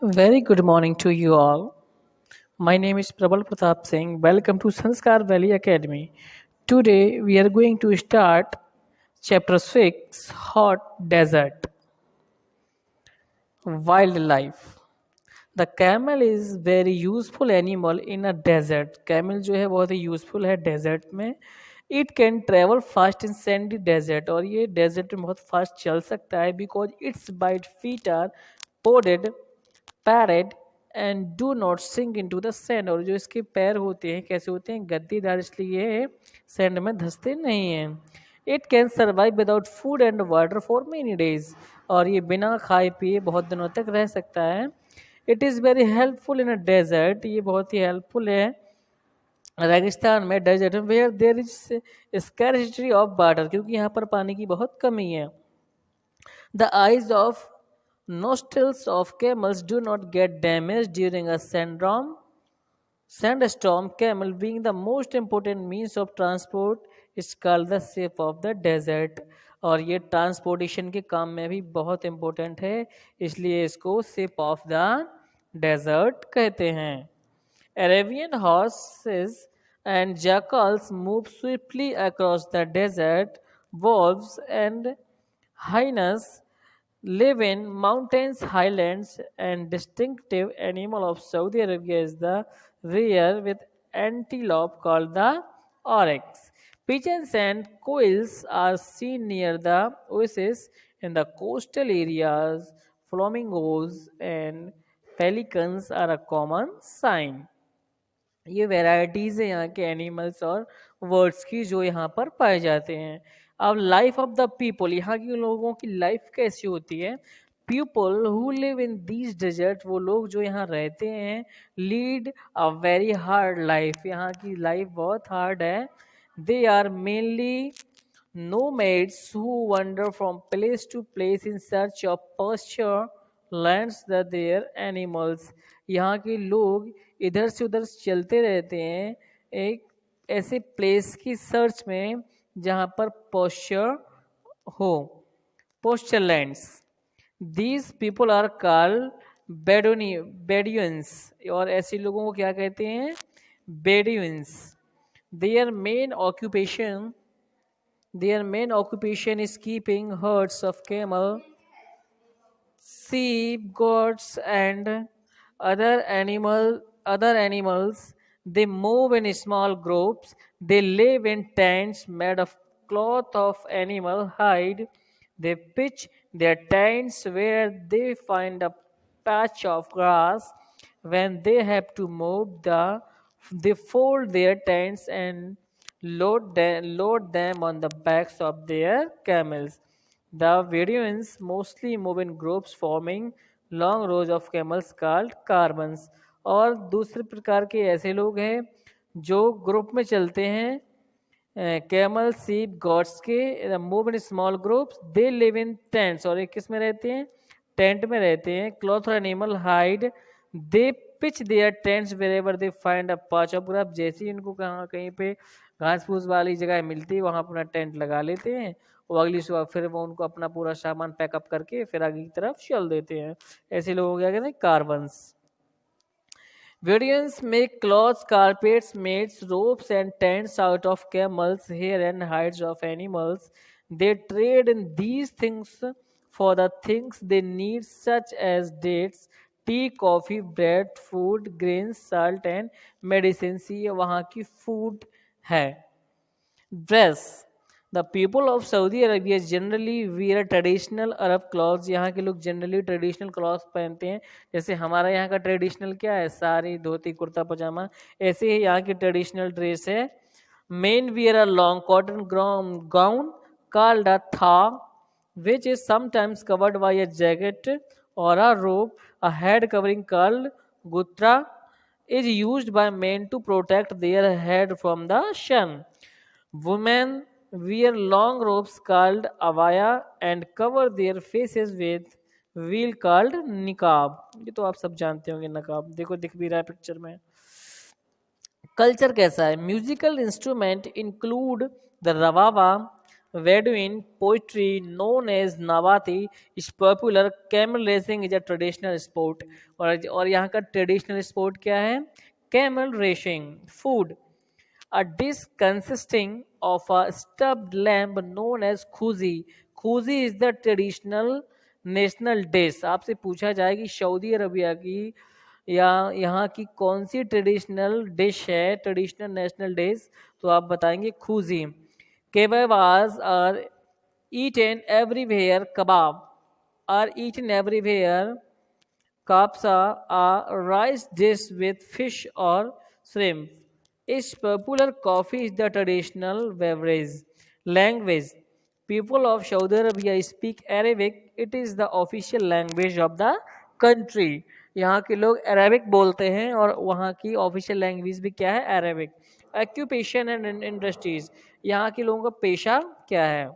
Very good morning to you all. My name is Prabal Pratap Singh. Welcome to Sanskar Valley Academy. Today we are going to start chapter 6 Hot Desert Wildlife. The camel is very useful animal in a desert. Camel जो है बहुत ही useful है desert में. It can travel fast in sandy desert और ये desert में बहुत fast चल सकता है because its wide feet are podded, padded and do not sink into the sand. और जो इसके पैर होते हैं कैसे होते हैं गद्दीदार इसलिए ये सैंड में धंसते नहीं हैं. It can survive without food and water for many days और ये बिना खाए पिए बहुत दिनों तक रह सकता है. It is very helpful in a desert. ये बहुत ही हेल्पफुल है रेगिस्तान में डेजर्ट में where there is scarcity of water क्योंकि यहाँ पर पानी की बहुत कमी है. The eyes of nostrils of camels do not get damaged during a sandstorm. Camel being the most important means of transport is called the shape of the desert और ये ट्रांसपोर्टेशन के काम में भी बहुत इम्पोर्टेंट है इसलिए इसको शेप ऑफ द डेजर्ट कहते हैं. Arabian horses and jackals move swiftly across the desert. Wolves and hyenas live in mountains, highlands, and distinctive animal of Saudi Arabia is the rare with antelope called the oryx. Pigeons and quails are seen near the oasis in the coastal areas. Flamingos and pelicans are a common sign. ये varieties है यहाँ के animals और words की जो यहाँ पर पाए जाते हैं. अब लाइफ ऑफ द पीपल, यहाँ के लोगों की लाइफ कैसी होती है. People who live in these desert, वो लोग जो यहाँ रहते हैं, lead a very hard life, यहाँ की लाइफ बहुत हार्ड है. They are mainly nomads who wander from place to place in search of pasture lands that their animals. यहाँ के लोग इधर से उधर चलते रहते हैं एक ऐसे प्लेस की सर्च में जहाँ पर पोस्चर हो, pasture lands. These people are called Bedouins और ऐसे लोगों को क्या कहते हैं, Bedouins. Their main occupation is keeping herds of camel, sheep, goats and other animals. They move in small groups. They live in tents made of cloth of animal hide. They pitch their tents where they find a patch of grass. When they have to move, they fold their tents and load them on the backs of their camels. The Bedouins mostly move in groups forming long rows of camels called caravans. और दूसरे प्रकार के ऐसे लोग हैं जो group में चलते हैं कैमल, सीप, गॉड्स के. Move in small groups. They live in tents और एक किस में रहते हैं, टेंट में रहते हैं. क्लॉथ और animal hide. They pitch their tents wherever they find a patch of graph. जैसे ही इनको कहाँ कहीं पे घास फूस वाली जगह मिलती है वहाँ अपना टेंट लगा लेते हैं और अगली सुबह फिर वो उनको अपना पूरा सामान पैकअप करके फिर आगे की तरफ चल देते हैं. ऐसे लोगों को क्या कहते हैं, carbons. Bedouins make cloths, carpets, mats, ropes, and tents out of camels' hair and hides of animals. They trade in these things for the things they need, such as dates, tea, coffee, bread, food, grains, salt, and medicines. ये वहाँ की food है. Dress. The people of Saudi Arabia generally wear traditional Arab clothes. यहाँ के लोग generally traditional clothes पहनते हैं. जैसे हमारा यहाँ का ट्रेडिशनल क्या है, साड़ी, धोती, कुर्ता पजामा, ऐसे ही यहाँ की ट्रेडिशनल ड्रेस है. Men wear a long cotton gown called a tha, which is sometimes covered by a jacket or a robe. A head covering called gutra is used by men to protect their head from the sun. Women wear long robes called abaya and cover their faces with veil called niqab. ये तो आप सब जानते होंगे नकाब. देखो दिख भी रहा है पिक्चर में. कल्चर कैसा है. Musical instrument include the rababa, Bedouin poetry known as Nabati is popular. Camel racing is a traditional sport. और यहाँ का ट्रेडिशनल स्पोर्ट क्या है? Camel racing. Food, a dish consisting of a stuffed lamb known as khuzi. Khuzi is the traditional national dish. आपसे पूछा जाए कि Saudi Arabia की या यहाँ की कौन सी ट्रेडिशनल डिश है, ट्रेडिशनल नेशनल डिश, तो आप बताएंगे खूजी. Kebabs are eaten everywhere. Kebab are eaten everywhere. Kapsa, a rice dish with fish or shrimp, is popular. Coffee is the traditional beverage. Language, people of Saudi Arabia speak Arabic. It is the official language of the country. यहाँ के लोग Arabic बोलते हैं और वहाँ की official language भी क्या है? अरेबिक. ऑक्यूपेशन एंड इंडस्ट्रीज, यहाँ के लोगों का पेशा क्या है?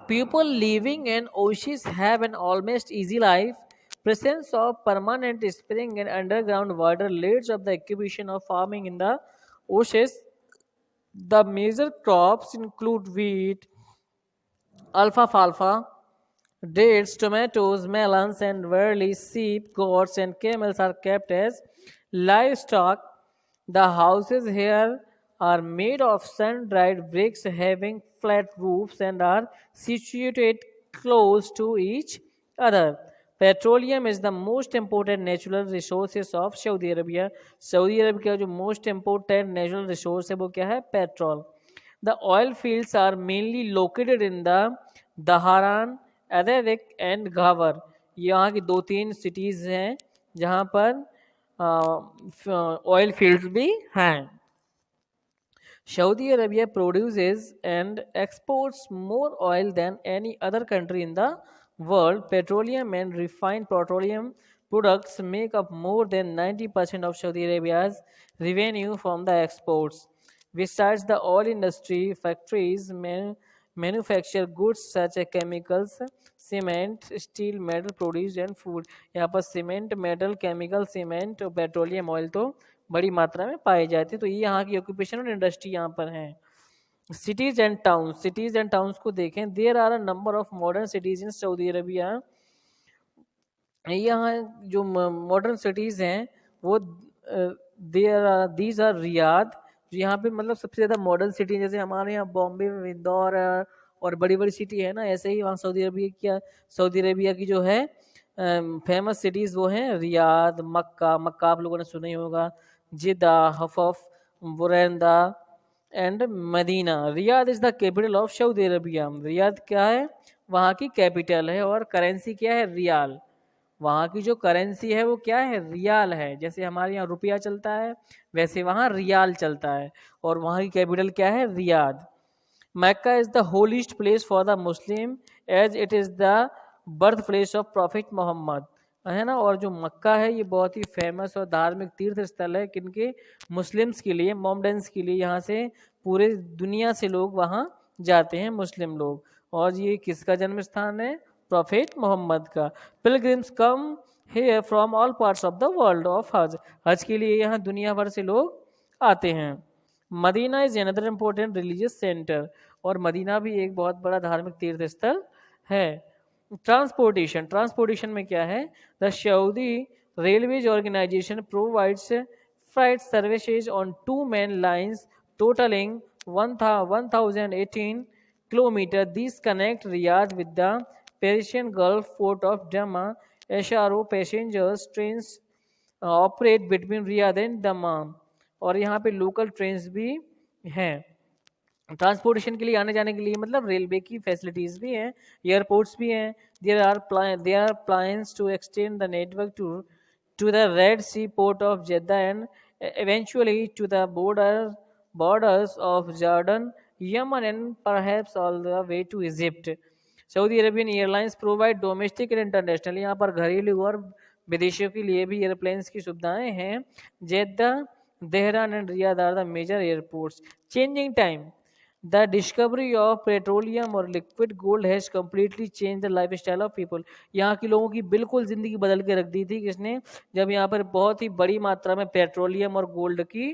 People living in oases have an almost easy life. Presence of permanent spring and underground water leads of the occupation of farming in the oases. The major crops include wheat, alfalfa, dates, tomatoes, melons, and barley. Sheep, goats, and camels are kept as livestock. The houses here are made of sun-dried bricks having flat roofs and are situated close to each other. Petroleum is the most important natural resources of Saudi Arabia. Saudi Arabia का जो most important natural resource है वो क्या है? Petrol. The oil fields are mainly located in the Dharan, Adawic and Ghawar. यहाँ की 2-3 cities हैं जहाँ पर oil fields भी हैं. Saudi Arabia produces and exports more oil than any other country in the world. Petroleum and refined petroleum products make up more than 90% of Saudi Arabia's revenue from the exports. Besides the oil industry, factories manufacture goods such as chemicals, cement, steel, metal produce and food. यहाँ पर cement, metal, chemical, cement और petroleum oil तो बड़ी मात्रा में पाए जाते हैं. तो ये यहाँ की ऑक्यूपेशन और इंडस्ट्री यहाँ पर है. सिटीज एंड टाउन्स को देखें. There are a number of modern cities in Saudi Arabia. यहाँ जो मॉडर्न सिटीज हैं वो दीज आर रियाद, जो यहाँ पे मतलब सबसे ज़्यादा मॉडर्न सिटी, जैसे हमारे यहाँ बॉम्बे, इंदौर और बड़ी बड़ी सिटी है ना, ऐसे ही वहाँ सऊदी अरबिया की जो है फेमस सिटीज़ वो हैं रियाद, मक्का आप लोगों ने सुना ही होगा, जिद्दा, हफफ, Buraidah and Medina. Riyadh is the capital of Saudi Arabia. Riyadh क्या है? वहाँ की कैपिटल है. और करेंसी क्या है? रियाल. वहाँ की जो करेंसी है वो क्या है? रियाल है. जैसे हमारे यहाँ रुपया चलता है वैसे वहाँ रियाल चलता है. और वहाँ की कैपिटल क्या है? Riyadh. Mecca is the holiest place for the Muslim as it is the birth place of prophet Mohammed, है ना. और जो मक्का है ये बहुत ही फेमस और धार्मिक तीर्थ स्थल है किनके? मुस्लिम्स के लिए, मोमडन्स के लिए. यहाँ से पूरे दुनिया से लोग वहाँ जाते हैं, मुस्लिम लोग. और ये किसका जन्म स्थान है? प्रॉफिट मोहम्मद का. Pilgrims come here from all parts of the world of हज के लिए यहाँ दुनिया भर से लोग आते हैं. Medina is another important religious centre. और मदीना भी एक बहुत बड़ा धार्मिक तीर्थ स्थल है. ट्रांसपोर्टेशन में क्या है? The Saudi railways organisation provides freight services on 2 main lines totalling 1018 kilometer. These connect Riyadh with the Persian Gulf port of Dammam. SRO passengers trains operate between Riyadh and दमाम. और यहाँ पे लोकल ट्रेन्स भी हैं. Transportation के लिए, आने जाने के लिए, मतलब रेलवे की फैसिलिटीज़ भी हैं, एयरपोर्ट्स भी हैं. There are plans to extend the network to the Red Sea port of Jeddah and eventually to the borders of Jordan, Yemen and perhaps all the way to Egypt. Saudi Arabian airlines provide domestic and international, यहाँ पर घरेलू और विदेशियों के लिए भी airplanes की सुविधाएं हैं. Jeddah, Dhahran and Riyadh are the major airports. Changing time. The discovery of petroleum और liquid gold has completely change the life style of people. यहाँ के लोगों की बिल्कुल ज़िंदगी बदल के रख दी थी. किसने? जब यहाँ पर बहुत ही बड़ी मात्रा में पेट्रोलियम और गोल्ड की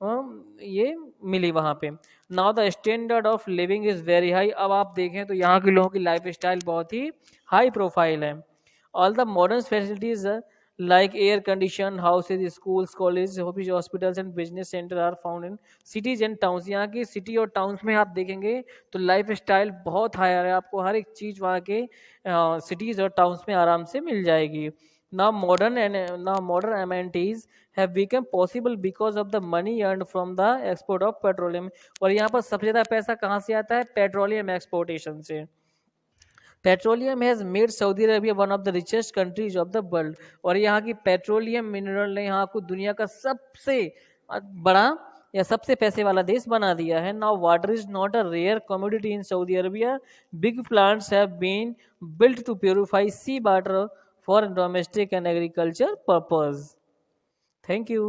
ये मिली वहाँ पे। Now the standard of living is very high. अब आप देखें तो यहाँ के लोगों की लाइफ स्टाइल बहुत ही हाई प्रोफाइल है। All the modern facilities like air conditioned houses, schools, colleges, hospitals and business center are found in cities and towns। यहाँ की सिटी और टाउन्स में आप देखेंगे तो लाइफ स्टाइल बहुत हायर है, आपको हर एक चीज़ वहाँ के सिटीज़ और टाउन्स में आराम से मिल जाएगी। now modern amenities have become possible because of the money earned from the export of petroleum। और यहाँ पर सबसे ज़्यादा पैसा कहाँ से आता है? पेट्रोलियम एक्सपोर्टेशन से। Petroleum has made Saudi Arabia one of the richest countries of the world. और यहाँ की पेट्रोलियम मिनरल ने यहाँ को दुनिया का सबसे बड़ा या सबसे पैसे वाला देश बना दिया है। Now water is not a rare commodity in Saudi Arabia. Big plants have been built to purify sea water for domestic and agriculture purpose. Thank you.